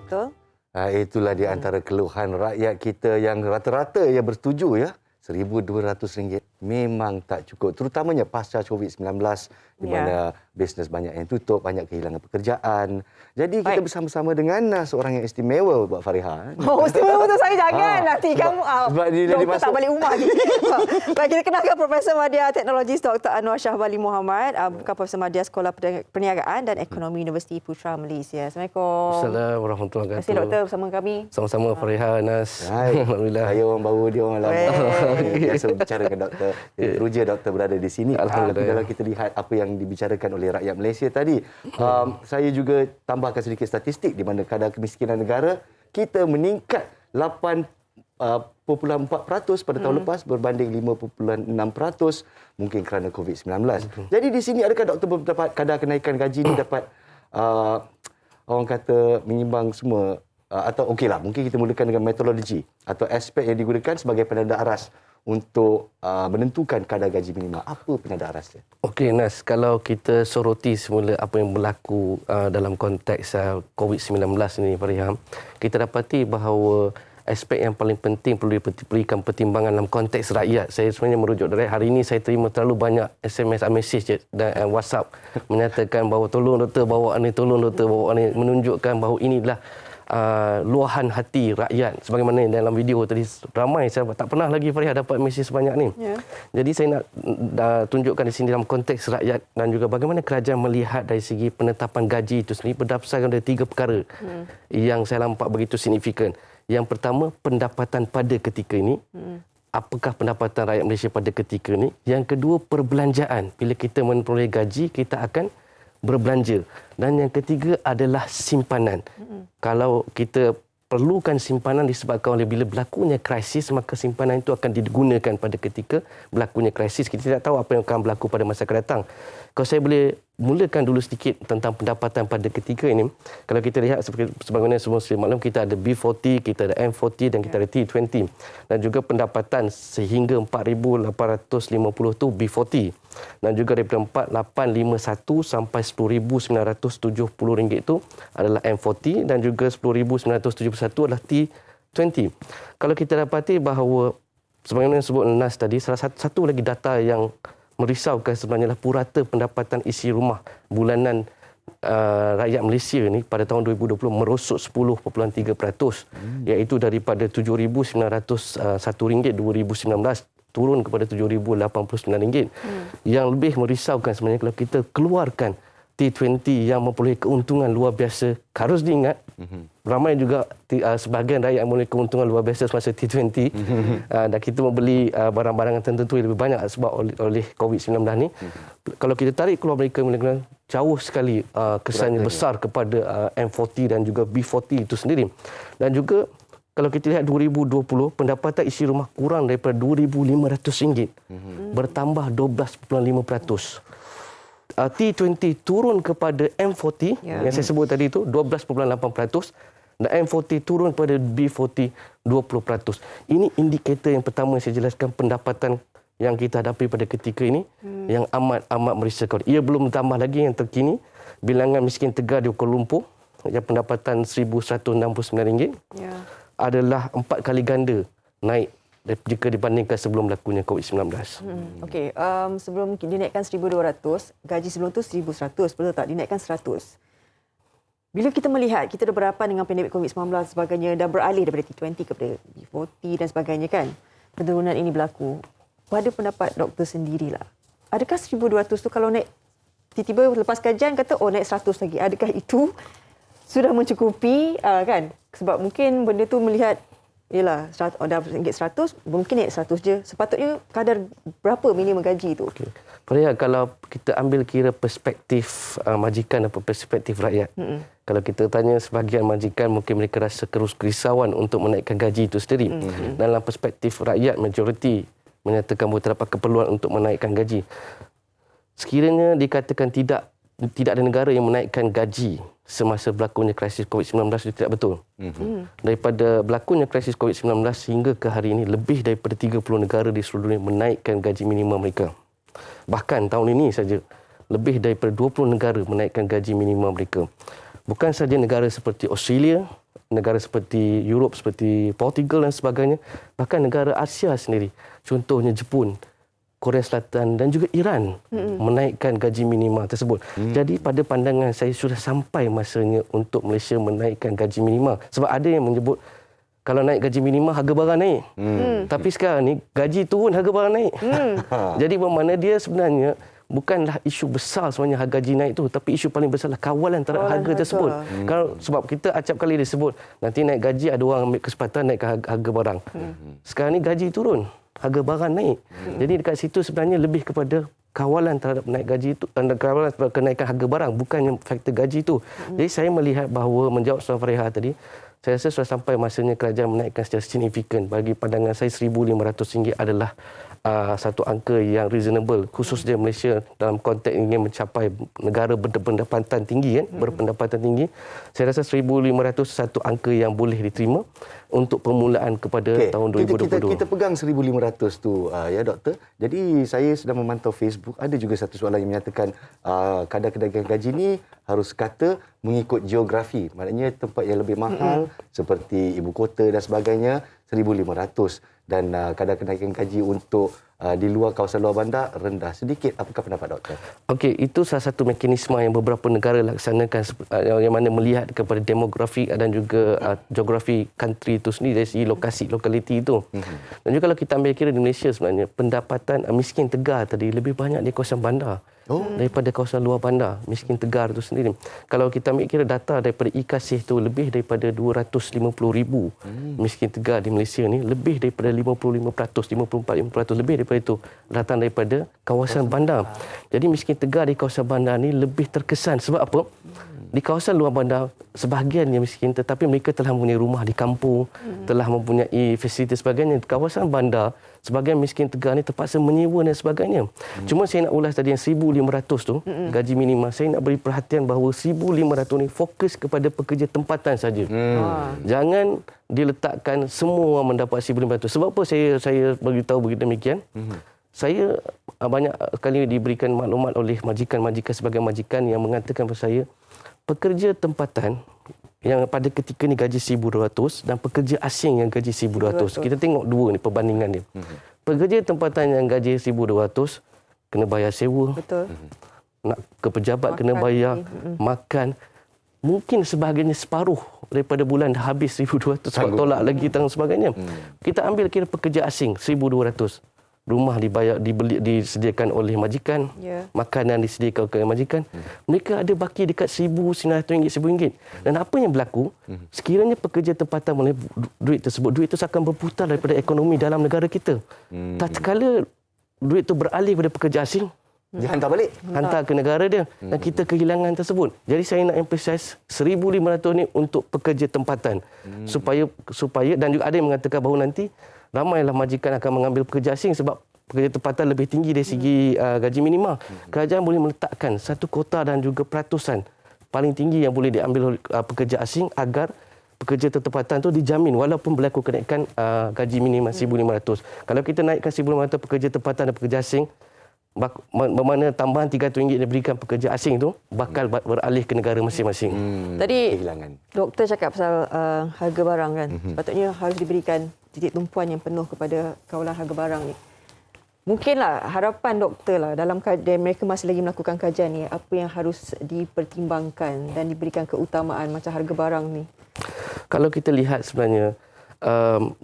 Betul. Itulah di antara keluhan rakyat kita yang rata-rata yang bersetuju ya. RM1,200 memang tak cukup. Terutamanya pasca COVID-19 di mana bisnes banyak yang tutup, banyak kehilangan pekerjaan. Jadi kita bersama-sama dengan seorang yang istimewa, Pak Fariha. Oh, istimewa untuk saya jangan. Nanti kamu doktor tak balik rumah. Baik, kita kenalkan Profesor Madya Teknologis Dr. Anwar Shahbali Muhammad, bukan Profesor Madya Sekolah Perniagaan dan Ekonomi Universiti Putra Malaysia. Assalamualaikum. Assalamualaikum warahmatullahi wabarakatuh. Terima kasih doktor bersama kami. Sama-sama Fariha, Nas. Alhamdulillah. Saya orang baru, dia orang lama. Biasa bicara dengan doktor. Teruja doktor berada di sini. Alhamdulillah. Kalau kita lihat apa yang dibicarakan oleh rakyat Malaysia tadi, saya juga tambahkan sedikit statistik di mana kadar kemiskinan negara kita meningkat 8.4% pada tahun lepas berbanding 5.6% mungkin kerana COVID-19. Jadi di sini adakah doktor berpendapat kadar kenaikan gaji ini dapat orang kata menyimbang semua atau okeylah, mungkin kita mulakan dengan metodologi atau aspek yang digunakan sebagai penanda aras untuk menentukan kadar gaji minimum. Apa penanda aras dia? Okey, Nas, kalau kita soroti semula apa yang berlaku dalam konteks COVID-19 ini, Fariha, kita dapati bahawa aspek yang paling penting perlu diberikan pertimbangan dalam konteks rakyat. Saya sebenarnya merujuk dari hari ini saya terima terlalu banyak SMS, message dan WhatsApp menyatakan bahawa tolong doktor bawa ni, tolong doktor bawa ni, menunjukkan bahawa inilah luahan hati rakyat. Sebagaimana dalam video tadi ramai, saya tak pernah lagi Fariha dapat mesej sebanyak ni. Jadi saya nak tunjukkan di sini dalam konteks rakyat dan juga bagaimana kerajaan melihat dari segi penetapan gaji itu sendiri berdasarkan dari 3 perkara yang saya nampak begitu signifikan. Yang pertama, pendapatan pada ketika ini. Apakah pendapatan rakyat Malaysia pada ketika ini? Yang kedua, perbelanjaan. Bila kita memperoleh gaji, kita akan berbelanja. Dan yang ketiga adalah simpanan. Kalau kita perlukan simpanan disebabkan oleh bila berlakunya krisis, maka simpanan itu akan digunakan pada ketika berlakunya krisis. Kita tidak tahu apa yang akan berlaku pada masa akan datang. Kalau saya boleh mulakan dulu sedikit tentang pendapatan pada ketika ini. Kalau kita lihat sebagaimana semua maklum, kita ada B40, kita ada M40 dan kita ada T20. Dan juga pendapatan sehingga 4,850 itu B40. Dan juga daripada 4,851 sampai 10,970 ringgit itu adalah M40 dan juga 10,971 adalah T20. Kalau kita dapati bahawa sebagaimana sebut Nas tadi, salah satu lagi data yang merisaukan sebenarnya adalah purata pendapatan isi rumah bulanan rakyat Malaysia ni pada tahun 2020 merosot 10.3%, iaitu daripada RM7,901 2019 turun kepada RM7,089. Yang lebih merisaukan sebenarnya kalau kita keluarkan T20 yang memperoleh keuntungan luar biasa. Harus diingat, ramai juga sebahagian rakyat memperoleh keuntungan luar biasa semasa T20 dan kita membeli barang-barang tertentu yang lebih banyak sebab oleh COVID-19 ni. Kalau kita tarik keluar mereka, jauh sekali kesannya besar kepada M40 dan juga B40 itu sendiri. Dan juga kalau kita lihat 2020, pendapatan isi rumah kurang daripada RM2,500, bertambah 12.5%. T20 turun kepada M40 yang saya sebut tadi itu 12.8% dan M40 turun kepada B40 20%. Ini indikator yang pertama saya jelaskan pendapatan yang kita hadapi pada ketika ini yang amat merisaukan. Ia belum tambah lagi yang terkini bilangan miskin tegar di Kuala Lumpur yang pendapatan RM1,169 adalah 4 kali ganda naik jika dibandingkan sebelum berlakunya COVID-19. Okey, sebelum dinaikkan 1,200, gaji sebelum tu 1,100, betul tak? Dinaikkan 100. Bila kita melihat, kita dah berhadapan dengan pandemik COVID-19 dan sebagainya, dah beralih daripada T20 kepada B40 dan sebagainya kan. Penurunan ini berlaku. Pada pendapat doktor sendirilah, adakah 1,200 tu kalau naik, tiba-tiba lepas kajian kata, naik 100 lagi. Adakah itu sudah mencukupi kan? Sebab mungkin benda tu melihat yalah, dah RM100, mungkin naik 100 je. Sepatutnya kadar berapa minimum gaji itu? Okay. Fariha, kalau kita ambil kira perspektif majikan atau perspektif rakyat. Kalau kita tanya sebahagian majikan, mungkin mereka rasa kerisauan untuk menaikkan gaji itu sendiri. Dalam perspektif rakyat, majoriti menyatakan bahawa terdapat keperluan untuk menaikkan gaji. Sekiranya dikatakan tidak ada negara yang menaikkan gaji semasa berlakunya krisis COVID-19 itu tidak betul. Daripada berlakunya krisis COVID-19 hingga ke hari ini, lebih daripada 30 negara di seluruh dunia menaikkan gaji minimum mereka. Bahkan tahun ini saja, lebih daripada 20 negara menaikkan gaji minimum mereka. Bukan sahaja negara seperti Australia, negara seperti Europe, seperti Portugal dan sebagainya, bahkan negara Asia sendiri, contohnya Jepun, Korea Selatan dan juga Iran menaikkan gaji minima tersebut. Jadi pada pandangan saya sudah sampai masanya untuk Malaysia menaikkan gaji minima. Sebab ada yang menyebut kalau naik gaji minima harga barang naik. Tapi sekarang ni gaji turun harga barang naik. Jadi bermakna dia sebenarnya bukanlah isu besar sebenarnya harga gaji naik tu, tapi isu paling besarlah kawalan terhadap harga tersebut. Kalau sebab kita acap kali disebut nanti naik gaji ada orang ambil kesempatan naik harga barang. Sekarang ni gaji turun, harga barang naik. Jadi dekat situ sebenarnya lebih kepada kawalan terhadap naik gaji itu, kawalan terhadap kenaikan harga barang, bukannya faktor gaji itu. Jadi saya melihat bahawa menjawab soalan Fareha tadi, saya rasa sudah sampai masanya kerajaan menaikkan secara signifikan. Bagi pandangan saya RM1,500 adalah satu angka yang reasonable, khususnya Malaysia dalam konteks ingin mencapai negara berpendapatan tinggi, berpendapatan tinggi. Saya rasa RM1,500 satu angka yang boleh diterima untuk permulaan kepada tahun 2022. Kita pegang 1,500 tu ya doktor. Jadi saya sedang memantau Facebook, ada juga satu soalan yang menyatakan kadar kenaikan gaji ni harus kata mengikut geografi. Maknanya tempat yang lebih mahal seperti ibu kota dan sebagainya 1,500 dan kadar kenaikan gaji untuk di luar kawasan luar bandar rendah sedikit. Apakah pendapat doktor? Okey, itu salah satu mekanisme yang beberapa negara laksanakan yang mana melihat kepada demografi dan juga geografi country itu sendiri dari segi lokaliti itu. Dan juga kalau kita ambil kira di Malaysia sebenarnya pendapatan miskin tegar tadi lebih banyak di kawasan bandar. Daripada kawasan luar bandar, miskin tegar itu sendiri. Kalau kita ambil kira data daripada IKASIH itu lebih daripada 250,000 miskin tegar di Malaysia ni, lebih daripada 55%, 54% lebih daripada itu datang daripada kawasan bandar. Jadi miskin tegar di kawasan bandar ni lebih terkesan sebab apa? Di kawasan luar bandar sebahagian yang miskin tetapi mereka telah mempunyai rumah di kampung, telah mempunyai fasilitas sebagainya. Di kawasan bandar sebahagian miskin tegar ni terpaksa menyewa dan sebagainya. Cuma saya nak ulas tadi yang 1,500 tu gaji minima, saya nak beri perhatian bahawa 1,500 ni fokus kepada pekerja tempatan saja. Jangan diletakkan semua orang mendapat 1,500. Sebab apa saya beritahu begitu demikian? Saya banyak kali diberikan maklumat oleh majikan-majikan sebagai majikan yang mengatakan kepada saya, pekerja tempatan yang pada ketika ni gaji 1,200 dan pekerja asing yang gaji 1,200. Kita tengok dua ni perbandingan dia. Pekerja tempatan yang gaji 1,200 kena bayar sewa. Betul. Nak ke pejabat kena bayar makan. Mungkin sebahagiannya separuh daripada bulan dah habis 1,200 sebab tolak lagi dan sebagainya. Kita ambil kira pekerja asing 1,200. Rumah disediakan oleh majikan, makanan disediakan oleh majikan. Mereka ada baki dekat RM1,900, RM1,000. Dan apa yang berlaku, sekiranya pekerja tempatan mulai duit itu akan berputar daripada ekonomi dalam negara kita. Tatkala duit itu beralih kepada pekerja asing, dia hantar balik. Hantar ke negara dia dan kita kehilangan tersebut. Jadi saya nak emphasize 1,500 ni untuk pekerja tempatan. Supaya dan juga ada yang mengatakan bahawa nanti ramailah majikan akan mengambil pekerja asing sebab pekerja tempatan lebih tinggi dari segi gaji minima. Kerajaan boleh meletakkan satu kota dan juga peratusan paling tinggi yang boleh diambil oleh pekerja asing agar pekerja tempatan itu dijamin walaupun berlaku kenaikan gaji minima 1,500. Kalau kita naikkan 1,500 pekerja tempatan dan pekerja asing, bermakna tambahan RM300 yang diberikan pekerja asing itu bakal beralih ke negara masing-masing. Tadi Kehilangan. doktor cakap pasal harga barang kan. Sepatutnya harus diberikan titik tumpuan yang penuh kepada kawalan harga barang ni. Mungkinlah harapan doktor lah dalam kajian mereka masih lagi melakukan kajian ni, apa yang harus dipertimbangkan dan diberikan keutamaan macam harga barang ni. Kalau kita lihat sebenarnya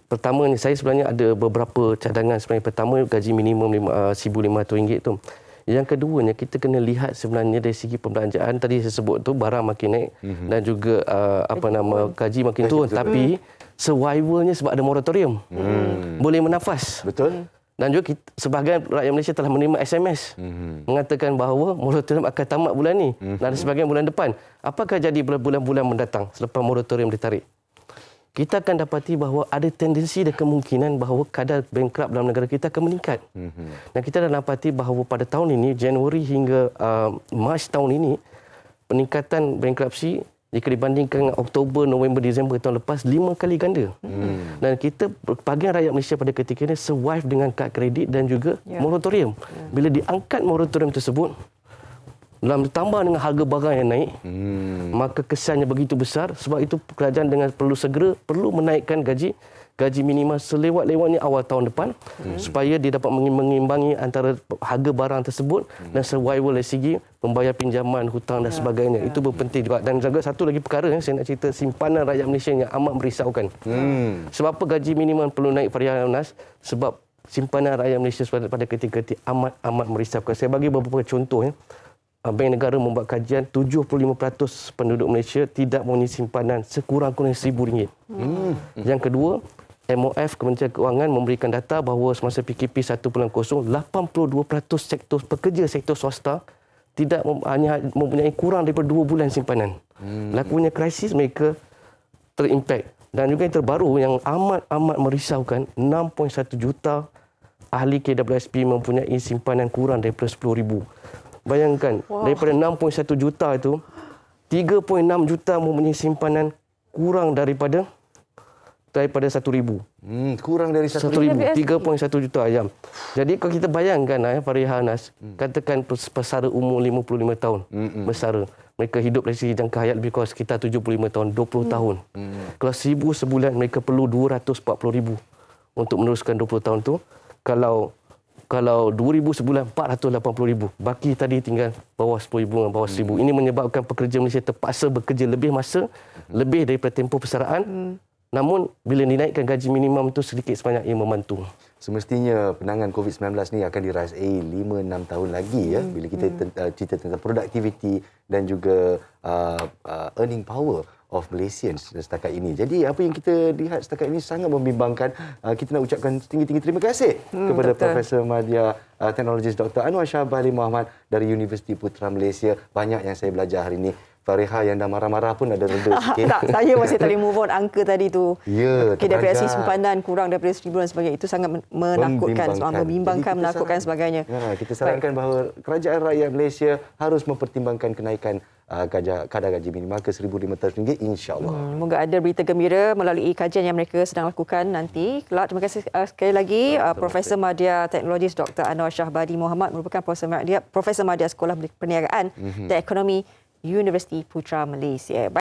pertama ni saya sebenarnya ada beberapa cadangan. Sebenarnya pertama gaji minimum RM1,500 tu. Yang keduanya kita kena lihat sebenarnya dari segi pembelanjaan tadi saya sebut tu barang makin naik dan juga gaji makin turun tapi survivalnya sebab ada moratorium. Boleh menafas. Betul. Dan juga sebahagian rakyat Malaysia telah menerima SMS mengatakan bahawa moratorium akan tamat bulan ni dan sebahagian bulan depan. Apakah jadi bulan-bulan mendatang selepas moratorium ditarik? Kita akan dapati bahawa ada tendensi dan kemungkinan bahawa kadar bankrupt dalam negara kita akan meningkat. Dan kita dah dapati bahawa pada tahun ini, Januari hingga Mac tahun ini, peningkatan bankruptcy jika dibandingkan dengan Oktober, November, Disember tahun lepas 5 kali ganda. Dan kita bahagian rakyat Malaysia pada ketika ini survive dengan kad kredit dan juga moratorium. Bila diangkat moratorium tersebut, dalam ditambah dengan harga barang yang naik, maka kesannya begitu besar. Sebab itu kerajaan dengan perlu menaikkan gaji minimal selewat-lewatnya awal tahun depan supaya dia dapat mengimbangi antara harga barang tersebut dan survival dari segi membayar pinjaman, hutang dan sebagainya. Itu berpenting juga. Dan juga satu lagi perkara yang saya nak cerita, simpanan rakyat Malaysia yang amat merisaukan. Sebab apa gaji minimum perlu naik Fariha Yunas? Sebab simpanan rakyat Malaysia pada ketika itu amat merisaukan. Saya bagi beberapa contoh. Bank Negara membuat kajian 75% penduduk Malaysia tidak mempunyai simpanan sekurang-kurangnya RM1,000. Yang kedua, MOF Kementerian Keuangan memberikan data bahawa semasa PKP 1.0, 82% sektor swasta hanya mempunyai kurang daripada 2 bulan simpanan. Lakunya krisis, mereka terimpak. Dan juga yang terbaru yang amat merisaukan, 6.1 juta ahli KWSP mempunyai simpanan kurang daripada RM10,000. Bayangkan, daripada 6.1 juta itu, 3.6 juta mempunyai simpanan kurang daripada RM1,000. Kurang dari RM1,000. 3.1 juta ayam. Jadi kalau kita bayangkan Fariha Yunas, katakan pesara umur 55 tahun, bersara. Mereka hidup dari segi jangka hayat lebih kurang sekitar 75 tahun, 20 tahun. Kalau RM1,000 sebulan, mereka perlu RM240,000 untuk meneruskan 20 tahun tu. Kalau RM2,000 sebulan, RM480,000. Baki tadi tinggal bawah RM10,000 dengan bawah RM1,000. Ini menyebabkan pekerja Malaysia terpaksa bekerja lebih masa, lebih daripada tempoh persaraan. Namun, bila dinaikkan gaji minimum itu sedikit sebanyak ia membantu. Semestinya penanganan COVID-19 ni akan dirasai 5-6 tahun lagi ya, bila kita cerita tentang productivity dan juga earning power of Malaysians setakat ini. Jadi apa yang kita lihat setakat ini sangat membimbangkan. Kita nak ucapkan tinggi-tinggi terima kasih kepada Profesor Madya Teknologis Dr. Anwar Shah Bali Mohamad dari Universiti Putra Malaysia. Banyak yang saya belajar hari ini. Fariha yang dah marah-marah pun ada reda sikit. Tak, saya masih tak boleh move on angka tadi tu. Ya, KWSP simpanan kurang daripada RM1,000 dan sebagainya. Itu sangat menakutkan, membimbangkan, menakutkan sebagainya. Kita sarankan bahawa kerajaan rakyat Malaysia harus mempertimbangkan kenaikan kadar gaji minimal ke RM1,500 insya-Allah. Moga ada berita gembira melalui kajian yang mereka sedang lakukan nanti. Kelak, terima kasih sekali lagi Profesor Madya Teknologis Dr. Anwar Shah Badi Mohamad merupakan Profesor Madya Sekolah Perniagaan dan Ekonomi Universiti Putra Malaysia.